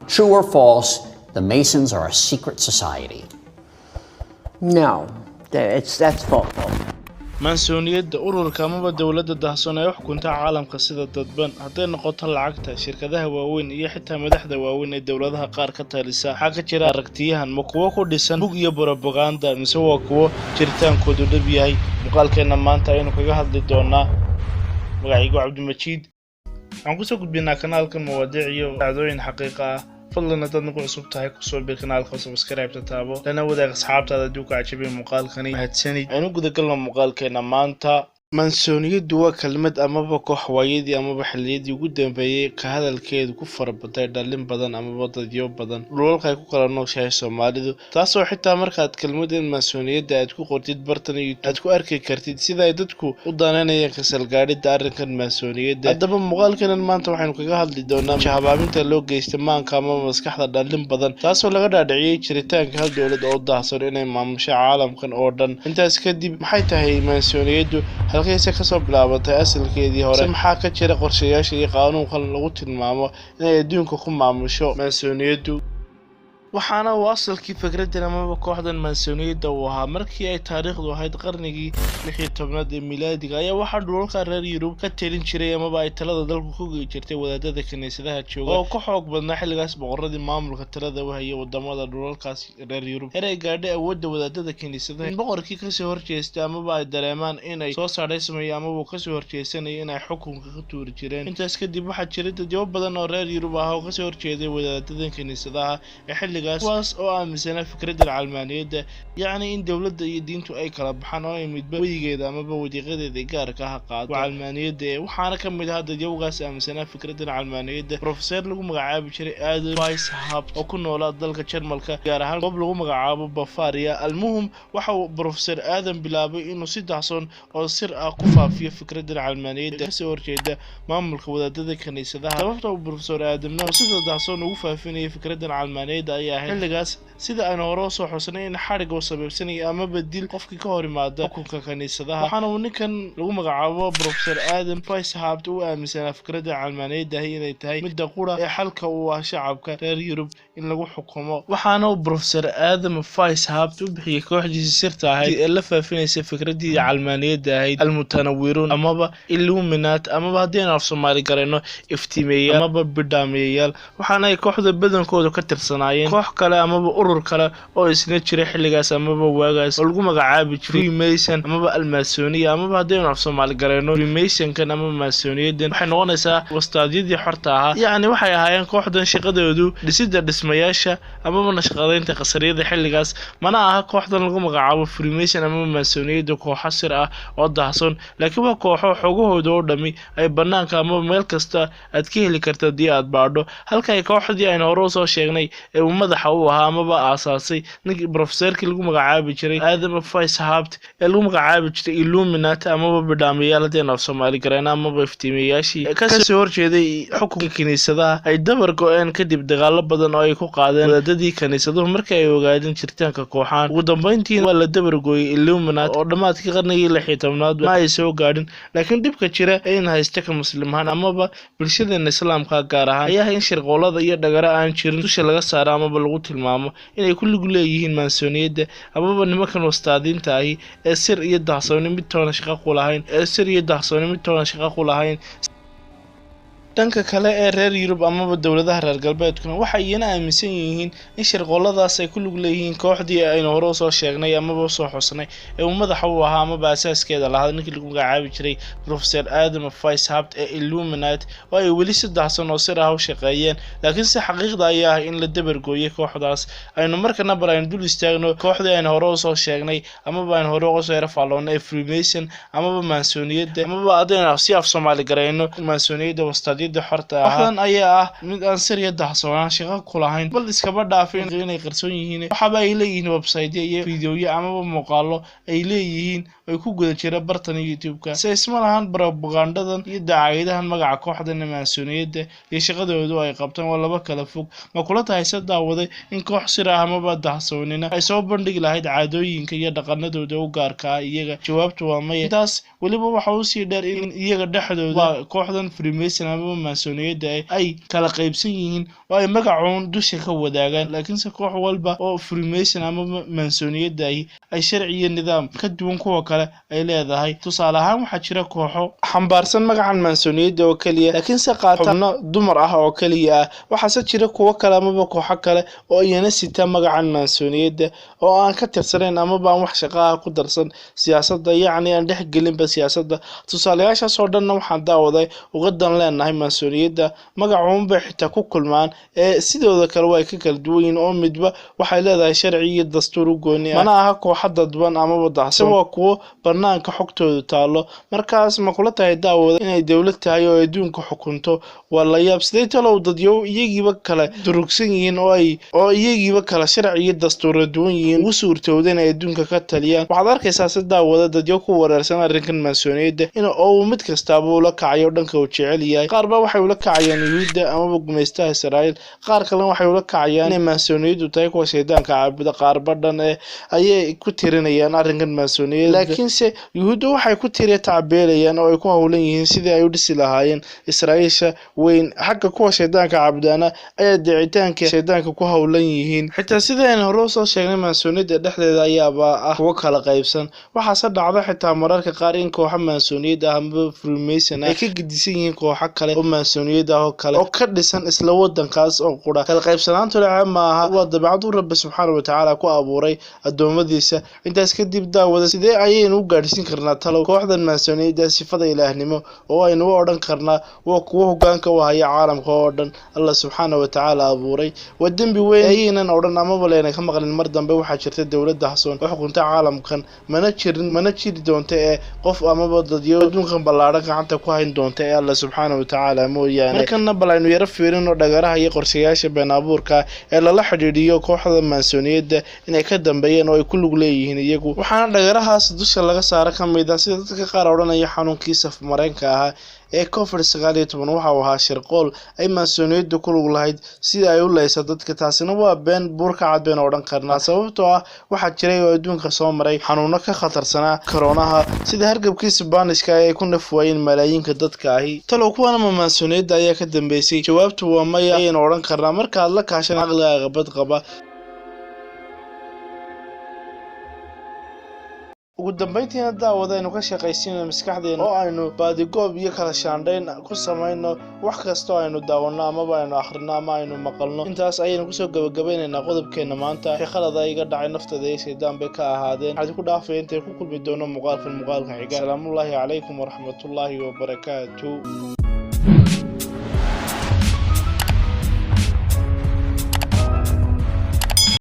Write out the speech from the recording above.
True or false, the Masons are a secret society. No, that's false. mansuuniyadda ururka amaba dawladda dahsoon ee xukunta caalamka sida dadban hadday noqoto lacagta shirkadaha waaweyn iyo xitaa madaxda waaweyn ee dawladaha qaar ka talisa waxa ka jira aragtiyahan ma kuwa ku dhisan bug iyo propaganda mise waa kuwa jiritaankoodu dhab yahay muuqaalkeena maanta aynu kaga hadli doonaa magacaygu Cabdimajiid waxaan kusoo gudbinaa kanaalkan mawaadiic iyo dhacdooyin xaqiiqo ah fadlan haddaad nagu cusub tahay kusoo bir kanaalka subscribe taabo lana wadaag asxaabtaada haddii ku cajabay muuqaalkani mahadsanid aynu gudagalno muuqaalkeena maanta mansuuniyaddu waa kelmad amaba koox waayadii amaba xilliyadii ugu dambeeyay ka hadalkeedu ku farabatay dhalin badan amaba dadyo badan dhulalka ay ku kala nooshahay Soomaalidu taasoo xitaa markaad kelmadan mansuuniyadda aad ku qortid bartan aad ku arki kartid sida ay dadku u danaynayaan ka salgaadhida arrinkan mansuuniyadda haddaba muuqaalkan maanta waxaynu kaga hadli doonaa shahaabinta loo geystay maanka ama maskaxda dhalin badan taasoo laga dhaadhiciyay jiritaanka hal dawlad oo daahsan inay maamusho caalamkan oo dhan intaas kadib maxay tahay mansuuniyaddu halkayse ka soo bilaabatay asalkeedii hore maxaa ka jira qorshayaasha iyo qaanuunkan lagu tilmaamo inay adduunka ku maamusho mansuuniyaddu waxaana uu asalkii fikradan amaba kooxdan mansuuniyadda uu ahaa markii ay taariikhdu ahayd qarnigii 16aad ee milaadiga ayaa waxaa dhulalka reer Yurub ka talin jiray amaba ay talada dalku ku geey jirtay wadaadada kaniisadaha jooga oo ka xoog badnaa xilligaas boqoradii maamulka talada u hayay wadamada dhulalkaas reer Yurub ay gaadhay awoodda wadaadada kaniisadaha in boqorkii ka soo horjeestay amaba ay dareemaan inay soo saaraysamay amaba ka soo horjeesanay inay xukunka ka tuuri jireen intaas kadib waxaa jiray dadyo badan oo reer Yurub ah oo ka soo horjeeday wadaadada kaniisadaha ee xilligaas kuwaas oo aaminsanaa fikradda calmaaniyadda yacni in dawladda iyo diintu ay kala baxaan oo ay midba wadigeeda amaba wadiiqadeeda gaarka ah qaado calmaaniyadda waxaana ka mid ah dadyowgaas aaminsanaa fikradda calmaaniyadda professor lagu magacaabi jiray Adam Weishaupt oo ku noolaa dalka Jarmalka gaar ahaan goob lagu magacaabo Bavaria almuhim waxa uu professor Adam bilaabay inuu si daahsoon oo sir ah ku faafiyo fikradda calmaaniyadda kasoo horjeeda maamulka wadaadada kaniisadaha sababta uu professor Adam sida daahsoon ugu faafinayay fikradda calmaaniyadda xilligaas sida aan hore soo xusnay in xarig oo sababsanay ama bedel qofkii ka hor yimaada xukunka kaniisadaha waxaana uu ninkan lagu magacaabo professor Adam Weishaupt uu aaminsanaa fikradda calmaaniyadda inay tahay mid qura ee xalka uu ah shacabka reer Yurub in lagu xukumo waxaana uu professor Adam Weishaupt u bixiyay kooxdiisa sirta ahayd ee la faafinaysa fikraddii calmaaniyadda ahayd almutanawwirun amaba illuminati amaba haddii aan Soomaali garayno iftiimeeyaal amaba bidhaameeyaal waxaana ay kooxda badankoodu ka tirsanaayeen koox kale amaba urur kale oo isna jiray xilligaas amaba waagaas oo lagu magacaabi jiray Freemason amaba almaasoniya amaba haddii aan Soomaali garayno Freemasonkan ama maasoniyaddan waxay noqonaysaa wastaadyadii xorta ahaa yacni waxay ahaayeen kooxdan shaqadoodu dhisidda dhismayaasha amaba nashqadeynta qasriyada xilligaas mana aha kooxdan lagu magacaabo Freemason amaba maasoniyadda kooxo sir ah oo daahsan laakiin waa kooxo xogahooda oo dhami ay banaanka amaba meel kasta aad ka heli karto haddii aad baadho halka ay kooxdii aynu hore soo sheegnay ee madaxa uu ahaa amaba aasaasay ninkii professorkii lagu magacaabi jiray Adam Weishaupt ee lagu magacaabi jiray Illuminati amaba bidhaameeyaal haddii aan Soomaali garayno amaba iftiimeeyaashii ka soo horjeeday xukunka kaniisadaha ay dabar go'een kadib dagaalo badan oo ay ku qaadeen wadaadadii kaniisaduhu markii ay ogaadeen jiritaanka kooxan ugu dambeyntii waa la dabar gooyay Illuminati oo dhamaadkii qarnigii 16aad ma ay soo gaadhin laakiin dhibka jira in haysta ka muslimaan amaba bulshada islaamka gaar ahaan ayaa in shirqoolada iyo dhagara aan jirin dusha laga saaro amaba lagu tilmaamo inay ku lug leeyihiin mansuuniyadda amaba nimankan wastaadiinta ahi ee sir iyo daahsooni mid toona shaqo ku lahayn dhanka kale ee reer Yurub amaba dawladaha reer galbeedkuna waxay iyana aaminsan yihiin in shirqooladaas ay ku lug leeyihiin kooxdii aynu hore soo sheegnay amaba soo xusnay ee madaxa u ahaa amaba asaaskeeda lahaa ninkii lagu magacaabi jiray professor Adam Weishaupt ee Illuminati oo ay weli si daahsan oo sir ah u shaqeeyeen laakiin si xaqiiqda ayaa in la dabar gooyay kooxdaas aynu markana baraynu dul istaagno kooxdii aynu hore soo sheegnay amaba aynu hore uga soo faaloonay Freemason amaba mansuuniyadda amaba haddii si af Soomaali garayno mansuuniyadda wastaad xorta waxan ayaa ah mid aan sir iyo daahsoonaan shaqo ku lahayn bal iskaba dhaafin inay qarsoon yihiin waxba ay leeyihiin website iyo fiidiyoyo amaba muuqaalo ay leeyihiin ay ku guda jira bartan YouTube-ka si isma lahan propagandadan iyo dacaayadahan magaca kooxdan mansuuniyadda iyo shaqadoodu ay qabtaan waa laba kala fog ma kula tahay daawaday in koox sir ah amaba daahsoonina ay soo bandhigi lahayd caadooyinka iyo dhaqanadooda u gaarka ah iyaga jawaabtu waa maya taas waliba waxa uu sii dheer in iyaga dhexdooda kooxdan Freemason amaba ama maansooniyadda ay kala qaybsan yihiin oo ay magacoon dusha ka wadaagaan, laakiinse koox walba oo Freemason ama maansooniyadda ay sharci iyo nidaam ka duwan kuwa kale ay leedahay. tusaale ahaan waxaa jira kooxo xambaarsan magacan maansooniyadda oo kaliya laakiinse qaata xubno dumar ah oo kaliya ah, waxaase jira kuwo kale amaba kooxo kale oo iyana sita magacan maansooniyadda oo aan ka tirsanayn amaba aan wax shaqo ah ku darsan siyaasadda, yacni aan dhex gelinba siyaasadda. tusaalayaashaas oo dhanna waxaan daawaday uga dan leenahay maansooniyadda magacuun bay xitaa ku kulmaan sidooda kale way ka kala duwan yihiin oo midba waxay leedahay sharci iyo dastuur u gooni ah, mana aha kooxo dadban amaba dahsan, waa kuwo banaanka xogtoodu taalo. markaas ma kula tahay daawada inay dowlad tahay oo adduunka xukunto? waa la yaab sidee talow dadyow iyagiiba kala durugsan yihiin oo iyagiiba kala sharci iyo dastuur duwan yihiin ugu suurtooda inay adduunka ka taliyaan. waxaad arkaysaa si daawada dadyo ku wareersan arrinkan maansooniyadda oo mid kastaaba ula kacayo dhanka uu jecel yahay. qaarba waxay ula kacayaan yuhuudda amaba gumaystaha Israa'iil, qaar kalena waxay ula kacayaan inay maansooniyaddu tahay kuwa shaydaanka caabuda, qaarba dhan ayay ku tirinayaan arrinkan maansooniyadda. laakiinse yuhuuddu waxay ku tacbeelayaan oo ay ku howlan yihiin sidii ay u dhisi lahaayeen Israa'iisha weyn. xagga kuwa shaydaanka caabudana ayaa deecitaanka shaydaanka ku howlan yihiin. xitaa sidaan hore u soo sheegnay maansooniyadda dhexdeeda ayaaba ah kuwo kala qaybsan. waxaase dhacda xitaa mararka qaar in kooxo maansooniyad ah ama Freemason ay ka gedisan yihiin kooxo kale oo maansooniyad ah oo kale oo ka dhisan isla wadankaas oo qura. kala qaybsanaantu dhacay maaha, waa dabeecad uu Rabbi subxaanahu wa tacaala ku abuuray adoomadiisa. intaas kadib daawada sidee ayaynu u gaadhsiin karnaa talow kooxdan maansooniyadda sifada ilaahnimo oo aynu u odhan karnaa waa kuwo hoggaanka u haya caalamka oo dhan Allah subxaanahu wa tacaala abuuray? waa dembi weyn ayaynan odhan amaba leenay ka maqlin mar dambe waxaa jirta dowlad dahsoon oo xukunta caalamkan, mana jiri doonta qof amaba dadyo adduunkan ballaadhan gacanta ku hayn doonta Allah subxaanahu wa tacaala mooyaane. markana bal aynu yara fiirino dhagaraha iyo qorshayaasha been abuurka lala xidhiidhiyo kooxda maansooniyadda inay ka dambeeyeen oo ay ku lug leeyihiin iyagu. waxaana dhagarahaas dusha laga saara ka mid ah sida dadka qaar odhanaya xanuunkii safmareenka ahaa COVID-19 waxa uu ahaa shirqool ay maansooniyaddu ku lug lahayd sida ay u leysa dadka. taasina waa been buur ka cad been odhan karnaa, sababtoo ah waxaa jiray oo adduunka soo maray xanuuno ka khatarsanaa koronaha sida hargabkii Isbaanishka ay ku nafwaayeen malaayiinka dadka ahi. talow kuwana maansooniyadda ayaa ka dambeysay? jawaabtu waa maya ayaynu odhan karnaa markaad la kaashan caqligaaga bad qaba. ugu dambeyntiina daawada aynu ka shaqaysiino maskaxdeena oo aynu baadigoob iyo kala shaandhayn ku samayno wax kastoo aynu daawano amaba aynu akhrino ama aynu maqalno. intaas ayaynu kusoo gabagabaynaynaa qodobkeena maanta. wixii khalad iga dhacay naftada iyo shaydaan bay ka ahaadeen. waxaad ku dhaafay intay ku kulmi doono muuqaalka xiga. salaamullaahi calaykum waraxmatullaahi wabarakaatuh.